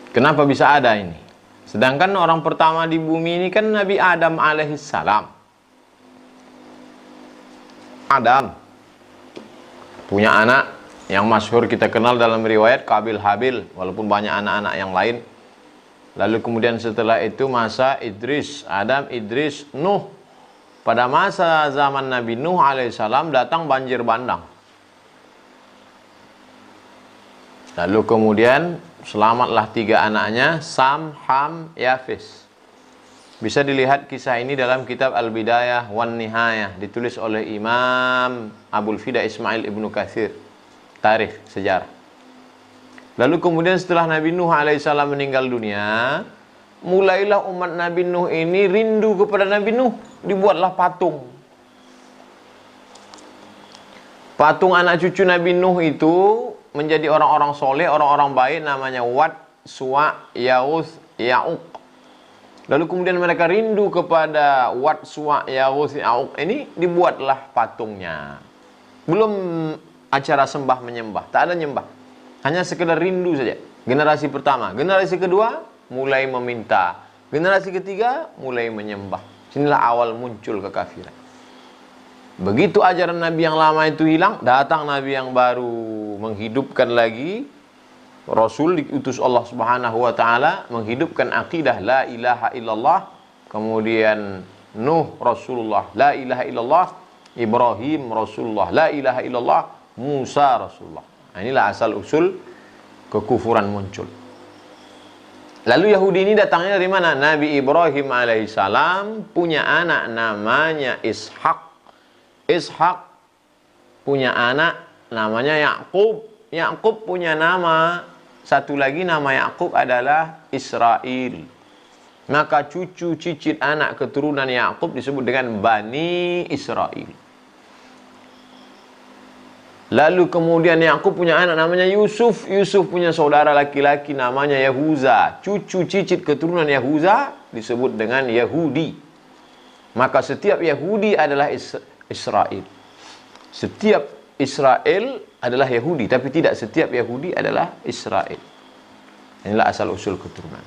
Kenapa bisa ada ini? Sedangkan orang pertama di bumi ini kan Nabi Adam alaihissalam. Adam punya anak yang masyhur kita kenal dalam riwayat Qabil Habil, walaupun banyak anak-anak yang lain. Lalu kemudian setelah itu masa Idris, Adam, Idris, Nuh. Pada masa zaman Nabi Nuh alaihissalam datang banjir bandang. Lalu kemudian selamatlah 3 anaknya, Sam, Ham, Yafis. Bisa dilihat kisah ini dalam kitab Al-Bidayah wan Nihayah, ditulis oleh Imam Abul Fida Ismail Ibnu Katsir. Tarikh sejarah. Lalu kemudian setelah Nabi Nuh alaihissalam meninggal dunia, mulailah umat Nabi Nuh ini rindu kepada Nabi Nuh. Dibuatlah patung. Patung anak cucu Nabi Nuh itu menjadi orang-orang soleh, orang-orang baik, namanya Wad, Suwa, Ya'uth, Ya'uq. Lalu kemudian mereka rindu kepada Wad, Suwa, Ya'uth, Ya'uq. Ini dibuatlah patungnya. Belum acara sembah menyembah, tak ada nyembah, hanya sekedar rindu saja. Generasi pertama, generasi kedua mulai meminta, generasi ketiga mulai menyembah. Inilah awal muncul kekafiran. Begitu ajaran Nabi yang lama itu hilang, datang Nabi yang baru menghidupkan lagi. Rasul diutus Allah Subhanahu wa taala menghidupkan akidah la ilaha illallah. Kemudian Nuh Rasulullah, la ilaha illallah. Ibrahim Rasulullah, la ilaha illallah. Musa Rasulullah. Nah, inilah asal usul kekufuran muncul. Lalu Yahudi ini datangnya dari mana? Nabi Ibrahim alaihissalam punya anak namanya Ishak. Ishak punya anak namanya Yakub. Yakub punya nama satu lagi, nama Yakub adalah Israel. Maka cucu cicit anak keturunan Yakub disebut dengan Bani Israel. Lalu kemudian Yakub punya anak namanya Yusuf. Yusuf punya saudara laki-laki namanya Yahuza. Cucu cicit keturunan Yahuza disebut dengan Yahudi. Maka setiap Yahudi adalah Israel. Setiap Israel adalah Yahudi, tapi tidak setiap Yahudi adalah Israel. Inilah asal usul keturunan.